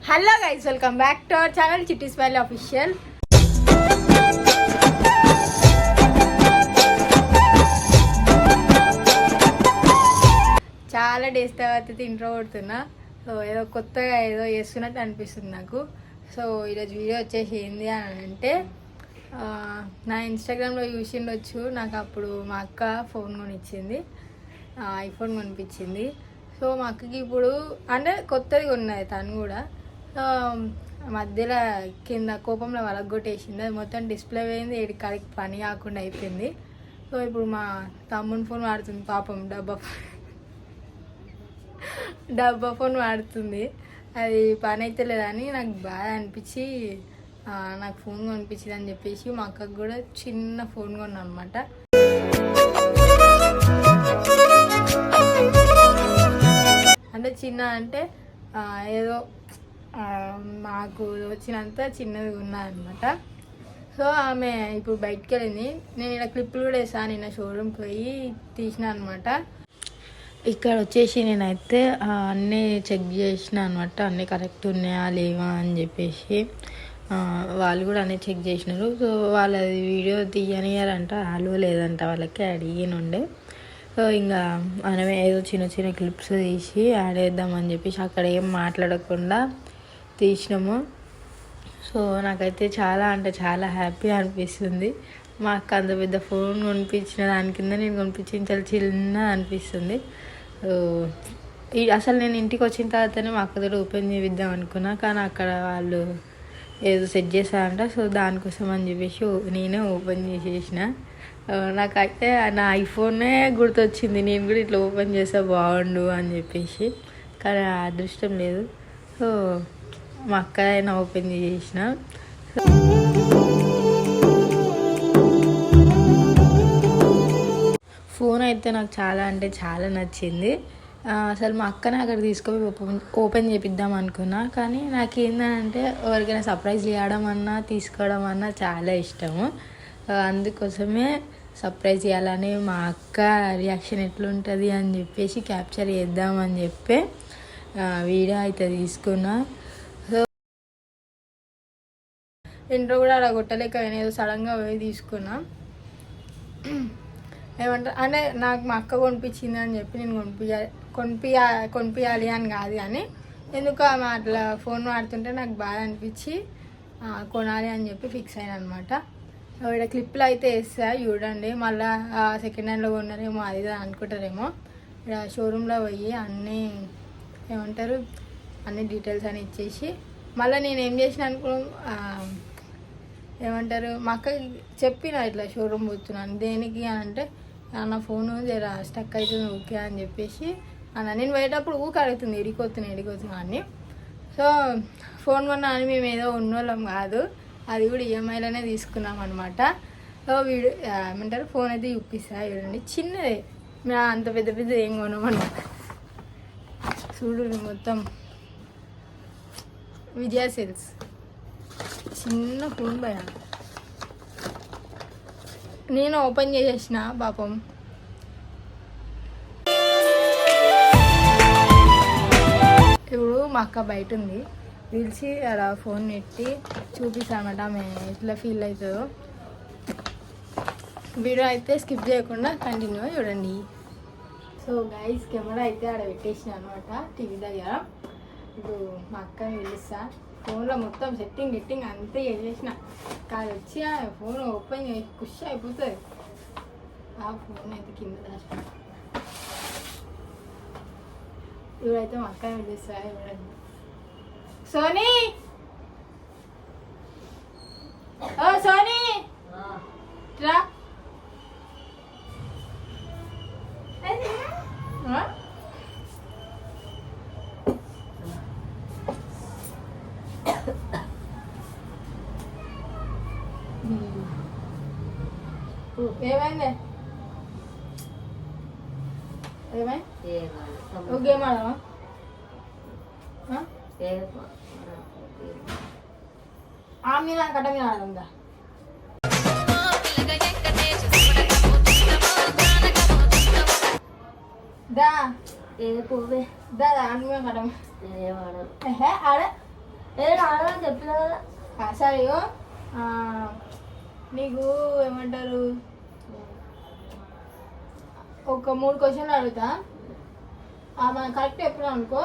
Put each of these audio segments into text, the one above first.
Hello guys, welcome back to our channel చిట్టి smile official. చాలా days తర్వాత intro కొడుతున్నా. సో ఏదో కొత్తగా ఏదో చేస్తున్నట్టు అనిపిస్తుంది నాకు. సో ఈరోజు వీడియో వచ్చేసి ఏంది అని అంటే, నా ఇన్స్టాగ్రామ్లో చూసిండొచ్చు. నాకు అప్పుడు మా అక్క ఫోన్ కొనిచ్చింది, ఐఫోన్ కొనిపించింది. సో మా అక్కకి ఇప్పుడు అంటే కొత్తది ఉన్నది, తను కూడా మధ్యలో కింద కోపంలో వలగొట్టేసింది. అది మొత్తం డిస్ప్లే పోయింది, ఏడు కాడికి పని కాకుండా అయిపోయింది. సో ఇప్పుడు మా తమ్ముని ఫోన్ వాడుతుంది, పాపం డబ్బా ఫోన్ వాడుతుంది. అది పని అయితే లేదని నాకు బాగా అనిపించి నాకు ఫోన్ కొనిపించింది అని చెప్పేసి మా అక్కకు కూడా చిన్న ఫోన్ కొన్నా అనమాట. అంటే చిన్న అంటే ఏదో మాకు వచ్చినంత చిన్నది ఉన్నదన్నమాట. సో ఆమె ఇప్పుడు బయటికి వెళ్ళింది. నేను ఇలా క్లిప్పులు కూడా వేసాను, నిన్న షోరూమ్కి పోయి తీసిన అనమాట. ఇక్కడ వచ్చేసి నేనైతే అన్నీ చెక్ చేసిన అనమాట, అన్నీ కరెక్ట్ ఉన్నాయా లేవా అని చెప్పేసి. వాళ్ళు కూడా అన్నీ చెక్ చేసినారు. సో వాళ్ళది వీడియో తీయనియారంట, వాళ్ళు లేదంట, వాళ్ళకి అడిగినుండే. సో ఇంకా మనమే ఏదో చిన్న చిన్న క్లిప్స్ తీసి యాడ్ చేద్దామని చెప్పేసి అక్కడ ఏం మాట్లాడకుండా తీసినాము. సో నాకైతే చాలా అంటే చాలా హ్యాపీ అనిపిస్తుంది. మా అక్క అంత పెద్ద ఫోన్ కొనిపించిన దాని కింద నేను కొనిపించిన చాలా చిన్న అనిపిస్తుంది. అసలు నేను ఇంటికి వచ్చిన తర్వాతనే మా అక్కతో ఓపెన్ చేద్దాం అనుకున్నా, కానీ అక్కడ వాళ్ళు ఏదో సెట్ చేశారంట. సో దానికోసం అని చెప్పేసి నేనే ఓపెన్ చేసేసిన. నాకైతే నా ఐఫోనే గుర్తొచ్చింది, నేను కూడా ఇట్లా ఓపెన్ చేస్తే బాగుండు అని చెప్పేసి, కానీ అదృష్టం లేదు. సో మా అక్క అయినా ఓపెన్ చేసిన. ఫోన్ అయితే నాకు చాలా అంటే చాలా నచ్చింది. అసలు మా అక్కనే అక్కడ తీసుకొని ఓపెన్ చేపిద్దాం అనుకున్నా, కానీ నాకు ఏంటంటే ఎవరికైనా సర్ప్రైజ్ చేయడం అన్నా తీసుకోవడం అన్నా చాలా ఇష్టము. అందుకోసమే సర్ప్రైజ్ చేయాలని మా అక్క రియాక్షన్ ఎట్లుంటుంది అని చెప్పేసి క్యాప్చర్ చేద్దామని చెప్పి వీడియో అయితే తీసుకున్నా. సో ఇంట్లో కూడా అలా కొట్టలేక ఏదో సడన్గా పోయి తీసుకున్నా. ఏమంటారు అంటే నాకు మా అక్క కొనిపించింది అని చెప్పి నేను కొనిపించాలి అని కాదు, కానీ ఎందుకు ఆమె అట్లా ఫోన్ వాడుతుంటే నాకు బాగా అనిపించి కొనాలి అని చెప్పి ఫిక్స్ అయినా అనమాట. ఇక్కడ క్లిప్లు అయితే వేస్తా చూడండి, మళ్ళీ సెకండ్ హ్యాండ్లో కొన్నారేమో అది అనుకుంటారేమో. ఇక్కడ షోరూంలో పోయి అన్నీ ఏమంటారు అన్ని డీటెయిల్స్ అని ఇచ్చేసి మళ్ళీ నేను ఏం చేసిన ఏమంటారు మా అక్క చెప్పిన ఇట్లా షోరూమ్ పోతున్నాను దేనికి అని అంటే, నా ఫోను జర స్టక్ అవుతుంది ఓకే అని చెప్పేసి నేను పోయేటప్పుడు ఊరికి అడుగుతుంది ఎడికొతున్నా అని. సో ఫోన్ కొన్నా అని మేము ఏదో ఉన్నోళ్ళం కాదు, అది కూడా ఈఎంఐలోనే తీసుకున్నాం అనమాట. సో వీడియో ఏమంటారు ఫోన్ అయితే చూపిస్తా చూడండి, చిన్నదే, మేము అంత పెద్ద పెద్ద ఏం కొనమన్నమాట. చూడు మొత్తం విజయ సేల్స్ చిన్న ఫోన్ భయ. నేను ఓపెన్ చేసేసిన పాపం. ఇప్పుడు మా అక్క బయట ఉంది, పిలిచి అలా ఫోన్ పెట్టి చూపిస్తానమాట ఆమె ఎట్లా ఫీల్ అవుతుందో. వీడియో అయితే స్కిప్ చేయకుండా కంటిన్యూ చూడండి. సో గైస్ కెమెరా అయితే ఆడ పెట్టేసిన అనమాట టీవీ దగ్గర. ఇప్పుడు మా అక్కని పిలుస్తా, ఫోన్లో మొత్తం సెట్టింగ్ అంతే చేసేసిన, కాదు వచ్చి ఆ ఫోన్ ఓపెన్ చేసి ఖుషి అయిపోతుంది. ఆ ఫోన్ అయితే కింద దాచిన. ఇప్పుడైతే మా అక్కని పిలుస్తా చూడండి. సోనీ, ఓ సోనీ రా. ఏమైంది గేమ్ ఆడమా? ఆ మీద కట్ట మీద ఆడదా? దా ఏ పోవే దా ఆడ మీద కట్ట ఆడ చెప్పినా కదా. సరే ఇగో నీకు ఏమంటారు ఒక 3 క్వశ్చన్లు అడుగుతా మనం కరెక్ట్ చెప్పినా అనుకో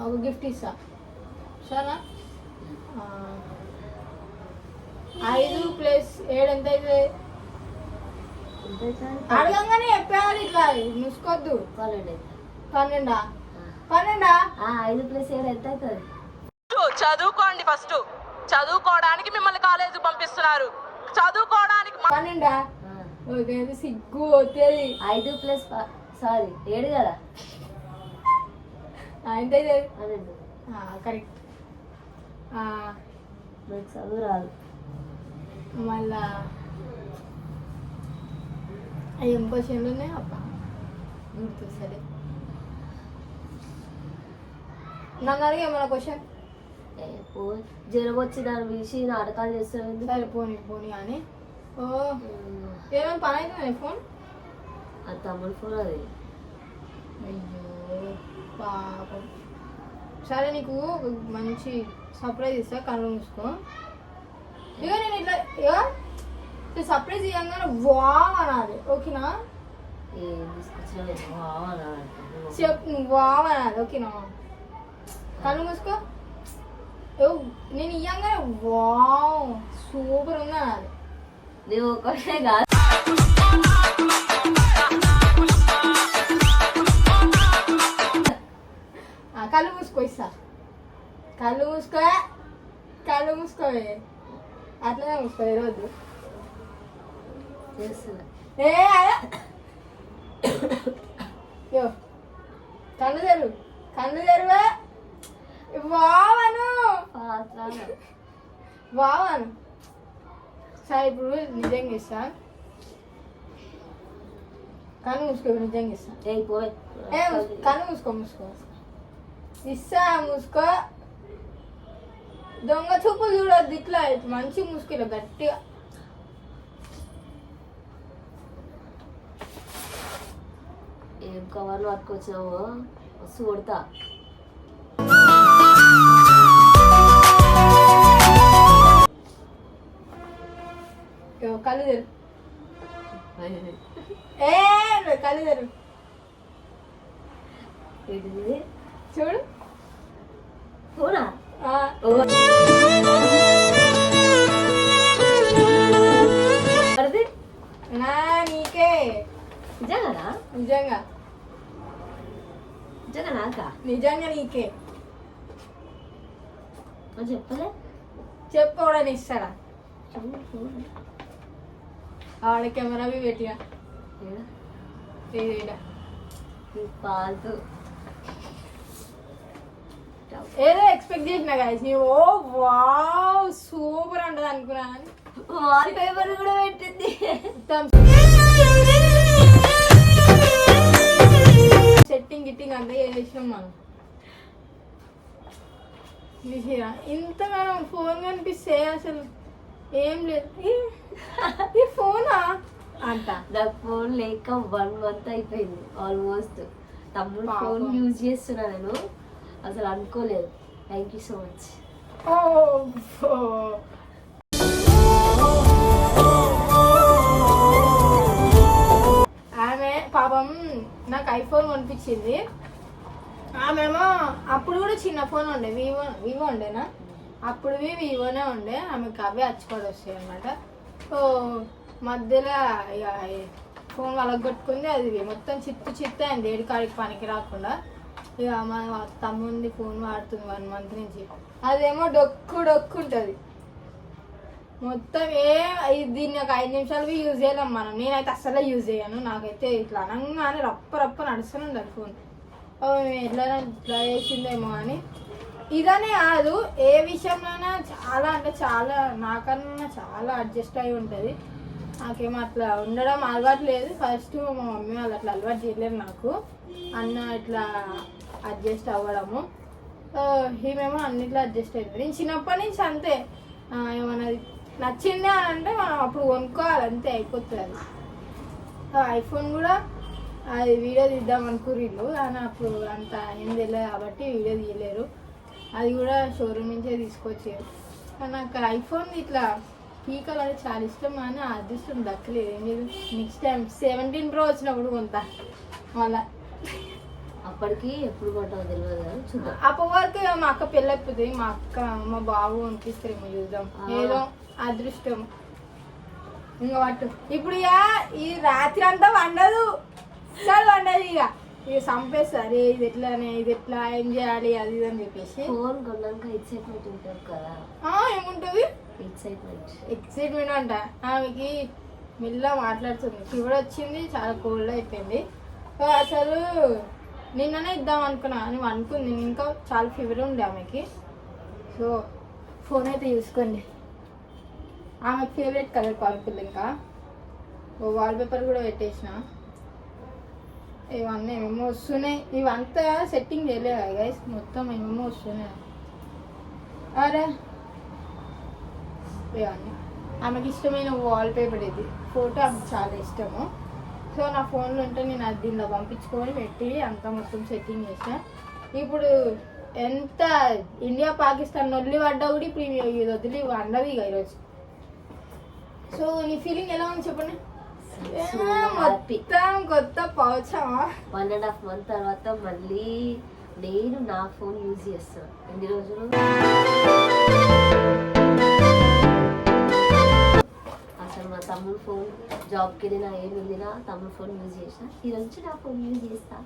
ఒక గిఫ్ట్ ఇస్తా సరేనా 5 + 7 ఎంత అవుతుంది అడగంగానే చెప్పాలి ఇట్లా మూసుకోవద్దు 12. 12 5 + 7 ఎంత అవుతుంది? చదువుకోండి ఫస్ట్. చదువుకోవడానికి మిమ్మల్ని కాలేజీ పంపిస్తున్నారు. చదువుకోవడానికి 12 ఓకే సిగ్గు అవుతుంది 5 + 7 కదా. ఎంత అవుతుంది కరెక్ట్. నాకు చదువు రాదు. మళ్ళా ఏం క్వశ్చన్లు ఉన్నాయి అబ్బా గుర్తు సరే నన్ను అడిగి ఏమన్నా క్వశ్చన్ జ్వరం వచ్చి దాని పిలిచి నాటకాలు చేస్తాను. సరే పోనీ కానీ ఓ ఏమైనా పని అవుతుంది ఫోన్ అది తమ్ముడు ఫోన్ అది. అయ్యో పాపం సరే నీకు మంచి సర్ప్రైజ్ ఇస్తా కళ్ళు మూసుకో ఇక నేను ఇట్లా ఇక సర్ప్రైజ్ ఇవ్వగానే వావ్ అనాలి ఓకేనా ఏం తీసుకొచ్చినా చెప్పు నువ్వు వావ్ అనాలి ఓకేనా కళ్ళు మూసుకో నేను ఇవ్వగానే వావ్ సూపర్ ఉంది అనాలి నువ్వు ఒకటే కాదు. కళ్ళు మూసుకో ఇస్తా కళ్ళు మూసుకోవే అట్లనే మూసుకో ఈరోజు చేస్తున్నా. యో కళ్ళు తెరువే వావను సరే ఇప్పుడు నిజంగా ఇస్తా కళ్ళు మూసుకో నిజంగా ఇస్తా కళ్ళు మూసుకో ఇస్తా మూసుకో దొంగ చూపులు చూడద్దు ఇట్లా మంచి మూసుకెళ్ళ గట్టిగా ఏం కవర్లు పట్టుకొచ్చినావో వస్తు కొడతా. కళ్ళు తెరు కళ్ళు తెరు ఏంటిది చూడు ఫోనా? నీకే నిజంగా నిజంగా నిజంగా నాకా? నిజంగా నీకే చెప్పలే చెప్పుకోవడానికి ఇస్తారా ఆడ కెమెరా పెట్టినా పాల్తూ ఏదో ఎక్స్పెక్ట్ చేసిన గాయస్ నీ ఓ వావ్ సూపర్ అంటది అనుకున్నా వాల్ పేపర్ కూడా పెట్టింది. సెట్టింగ్ గిట్టింగ్ అంతా చేసినాం మనం ఇంతగానో ఫోన్ కనిపిస్తే అసలు ఏం లేదు ఈ ఫోనా అంట. నాకు ఫోన్ లేక 1 month అయిపోయింది ఆల్మోస్ట్. తమ్ముడు ఫోన్ యూజ్ చేస్తున్నా నేను అసలు అనుకోలేదు. Thank you so much. ఆమె పాపం నాకు ఐఫోన్ కొనిపించింది. ఆమెమో అప్పుడు కూడా చిన్న ఫోన్ ఉండే వివో ఉండేనా అప్పుడు వివోనే ఉండే ఆమెకు అవే అచ్చుకోడు వస్తాయి అనమాట. సో మధ్యలో ఇక ఫోన్ వాళ్ళకి కొట్టుకుంది అది మొత్తం చిత్త అయింది ఏడికాడికి పనికి రాకుండా. ఇక మా తమ్ముంది ఫోన్ వాడుతుంది 1 month నుంచి. అదేమో డొక్కు ఉంటుంది మొత్తం దీన్ని ఒక 5 నిమిషాలు యూజ్ చేయలేం మనం. నేనైతే అస్సలే యూజ్ చేయను. నాకైతే ఇట్లా అనగానే రప్ప నడుస్తూనే ఉండాలి ఫోన్. ఎట్లైనా ఇట్లా చేసిందేమో అని ఇదనే కాదు ఏ విషయంలోనైనా చాలా అంటే చాలా నాకన్నా చాలా అడ్జస్ట్ అయి ఉంటుంది. నాకేమో అట్లా ఉండడం అలవాటు లేదు. ఫస్ట్ మా మమ్మీ వాళ్ళు అట్లా అలవాటు చేయలేరు నాకు అన్న ఇట్లా అడ్జస్ట్ అవ్వడము. ఈమెమో అన్నిట్లో అడ్జస్ట్ అవుతుంది. నేను చిన్నప్పటి నుంచి అంతే ఏమన్నా నచ్చిందే అని అంటే మనం అప్పుడు కొనుక్కోవాలి అంతే అయిపోతుంది. అది ఐఫోన్ కూడా అది వీడియో తీద్దాం అనుకుర్రు కానీ అప్పుడు అంత ఏం తెలియదు కాబట్టి వీడియో తీయలేరు. అది కూడా షోరూమ్ నుంచే తీసుకొచ్చారు. కానీ నాకు ఐఫోన్ ఇట్లా పీకలు అది చాలా ఇష్టం, కానీ ఆ అదృష్టం దక్కలేదు. ఏం లేదు, నెక్స్ట్ టైం 17 Pro వచ్చినప్పుడు కొంత మళ్ళా. అప్పటికి ఎప్పుడు కొంటావు తెలియదు కానీ చూద్దాం. అప్పటి వరకు మా అక్క పెళ్ళి అయిపోతుంది, మా అక్క మా బాబు అనిపిస్తారేమో, చూద్దాం. ఏదో అదృష్టం. ఇంకా పట్టు ఇప్పుడు ఇక ఈ రాత్రి అంతా వండదు, అసలు వండదు. ఇక చంపేస్తారు, ఇది ఎట్లా ఏం చేయాలి అది ఇది అని చెప్పేసి. ఫోన్ కొన్నాక ఎక్సైట్మెంట్ ఉంటుంది కదా. ఏముంటుంది ఎక్సైట్మెంట్ అంట. ఆమెకి మెల్లగా మాట్లాడుతుంది, ఫీవర్ వచ్చింది, చాలా కోల్డ్ అయిపోయింది. అసలు నిన్ననే ఇద్దాం అనుకున్నా, నువ్వు అనుకుంది, ఇంకా చాలా ఫీవర్ ఉంది ఆమెకి. సో ఫోన్ అయితే చూసుకోండి. ఆమెకి ఫేవరెట్ కలర్ పర్పుల్. ఇంకా వాల్పేపర్ కూడా పెట్టేసిన. ఇవన్నీ ఏమేమో వస్తున్నాయి, ఇవంతా సెట్టింగ్ చేయలేదు గైస్, మొత్తం ఏమేమో వస్తున్నాయి. అరే ఇవన్నీ ఆమెకి ఇష్టమైన వాల్పేపర్, ఇది ఫోటో ఆమెకు చాలా ఇష్టము. సో నా ఫోన్లో ఉంటే నేను అది దీనిలో పంపించుకొని పెట్టి అంతా మొత్తం సెట్టింగ్ చేసిన. ఇప్పుడు ఎంత ఇండియా పాకిస్తాన్ నొల్లి పడ్డా కూడా ఇప్పుడు ఇది వదిలి వండదు ఇక ఈరోజు. సో నీ ఫీలింగ్ ఎలా ఉంది చెప్పండి. మొత్తం కొత్త పౌచమా. 1.5 month తర్వాత మళ్ళీ నేను నా ఫోన్ యూజ్ చేస్తాను. ఎన్ని రోజులు అసలు మా తమ్ముడు ఫోన్ జాబ్కి వెళ్ళినా ఏమి వెళ్ళినా తమ్ముడు ఫోన్ యూజ్ చేసిన, ఈ రోజు నా ఫోన్ యూజ్ చేస్తా.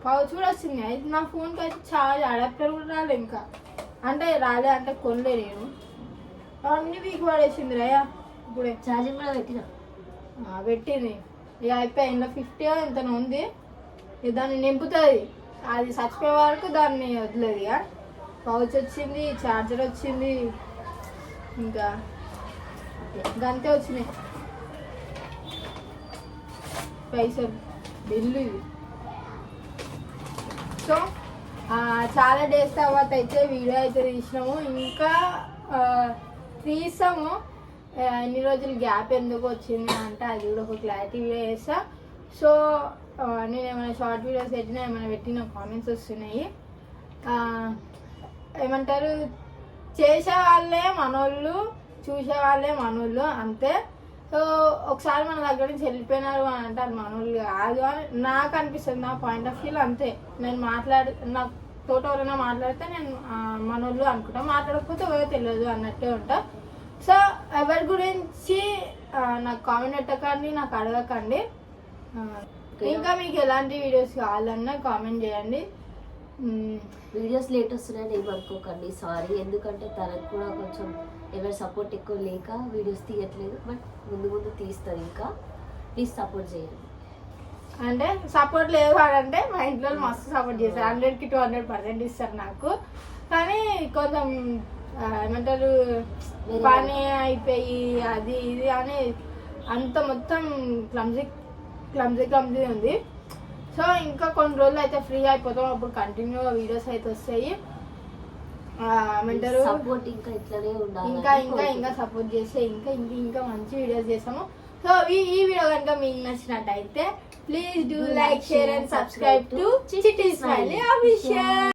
పౌచ్ కూడా వచ్చింది. అయితే నా ఫోన్కి అయితే చాలా అడాప్టర్ కూడా రాలే ఇంకా, అంటే రాలే అంటే కొనలే నేను, అన్ని వీక్ పడేసింది రయ్యా. ఇప్పుడే ఛార్జింగ్ కూడా పెట్టింది, ఇక అయిపోయి ఇంట్లో 50 ఎంత ఉంది. ఇక దాన్ని నింపుతుంది, అది చచ్చిపోయే వరకు దాన్ని వదిలేదు. ఇక పౌచ్ వచ్చింది, ఛార్జర్ వచ్చింది, ఇంకా గంతే వచ్చినాయి పైసలు, బిల్లు ఇది. సో చాలా డేస్ తర్వాత అయితే వీడియో అయితే తీసినాము, ఇంకా తీసాము. ఎన్ని రోజులు గ్యాప్ ఎందుకు వచ్చింది అంటే అది కూడా ఒక క్లారిటీ వీడియో చేస్తా. సో నేను ఏమైనా షార్ట్ వీడియోస్ పెట్టినా ఏమైనా పెట్టిన కామెంట్స్ వస్తున్నాయి. ఏమంటారు, చేసే వాళ్ళే మనోళ్ళు, చూసే వాళ్ళే మనోళ్ళు, అంతే. సో ఒకసారి మన దగ్గర నుంచి వెళ్ళిపోయినారు అని అంటే అది మనోళ్ళు కాదు అని నాకు అనిపిస్తుంది, నా పాయింట్ ఆఫ్ వ్యూలో అంతే. నేను నాకు తోట ఎవరైనా మాట్లాడితే నేను మనోళ్ళు అనుకుంటా, మాట్లాడకపోతే ఎవరో తెలియదు అన్నట్టే ఉంటా. సో ఎవరి గురించి నాకు కామెంట్ పెట్టకండి, నాకు అడగకండి. ఇంకా మీకు ఎలాంటి వీడియోస్ కావాలన్నా కామెంట్ చేయండి. వీడియోస్ లేట్ వస్తున్నాయని ఏమనుకోకండి, సారీ. ఎందుకంటే తనకు కూడా కొంచెం ఎవరి సపోర్ట్ ఎక్కువ లేక వీడియోస్ తీయట్లేదు, బట్ ముందు తీస్తారు. ఇంకా ప్లీజ్ సపోర్ట్ చేయండి. అంటే సపోర్ట్ లేదు అంటే మా ఇంట్లో మస్తు సపోర్ట్ చేస్తారు, 100కి 200% ఇస్తారు నాకు. కానీ కొంచెం ఏమంటారు, పని అయిపోయి అది ఇది అని అంత మొత్తం క్లమ్జీ ఉంది. సో ఇంకా కొన్ని రోజులు అయితే ఫ్రీ అయిపోతాం, అప్పుడు కంటిన్యూగా వీడియోస్ అయితే వస్తాయి. ఏమంటారు, సపోర్ట్ ఇంకా ఇట్లానే ఉండాలి, ఇంకా సపోర్ట్ చేస్తే ఇంకా మంచి వీడియోస్ చేస్తాము. సో ఈ వీడియో కనుక మీకు నచ్చినట్టయితే please do like, share and subscribe to చిట్టి స్మైలీ ఆఫీషియల్.